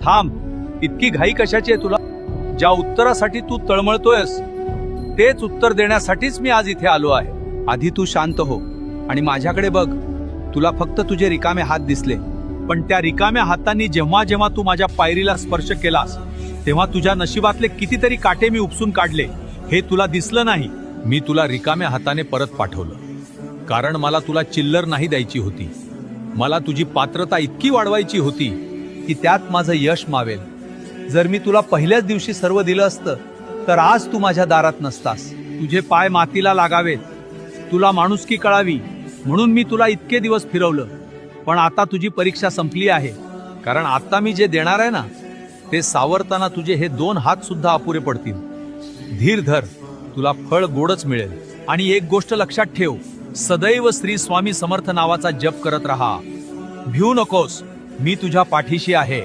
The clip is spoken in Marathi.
थांब, इतकी घाई कशाची आहे तुला? ज्या उत्तरासाठी तू तळमळतोयस तेच उत्तर देण्यासाठीच मी आज इथे आलो आहे. आधी तू शांत हो आणि माझ्याकडे बघ. तुला फक्त तुझे रिकामे हात दिसले, पण त्या रिकाम्या हातांनी जेव्हा जेव्हा तू माझ्या पायरीला स्पर्श केलास तेव्हा तुझ्या नशिबातले कितीतरी काटे मी उपसून काढले. हे तुला दिसलं नाही. मी तुला रिकाम्या हाताने परत पाठवलं, कारण मला तुला चिल्लर नाही द्यायची होती. मला तुझी पात्रता इतकी वाढवायची होती की त्यात माझं यश मावेल. जर मी तुला पहिल्याच दिवशी सर्व दिलं असतं तर आज तू माझ्या दारात नसतास. तुझे पाय मातीला लागावेत, तुला माणुसकी कळावी म्हणून मी तुला इतके दिवस फिरवलं. पण आता तुझी परीक्षा संपली आहे, कारण आता मी जे देणार आहे ना ते सावरताना तुझे हे 2 हात सुद्धा अपुरे पडतील. धीर धर, तुला फळ गोडच मिळेल. आणि एक गोष्ट लक्षात ठेव, सदैव श्री स्वामी समर्थ नावाचा जप करत राहा. भिवू नकोस, मी तुझ्या पाठीशी आहे.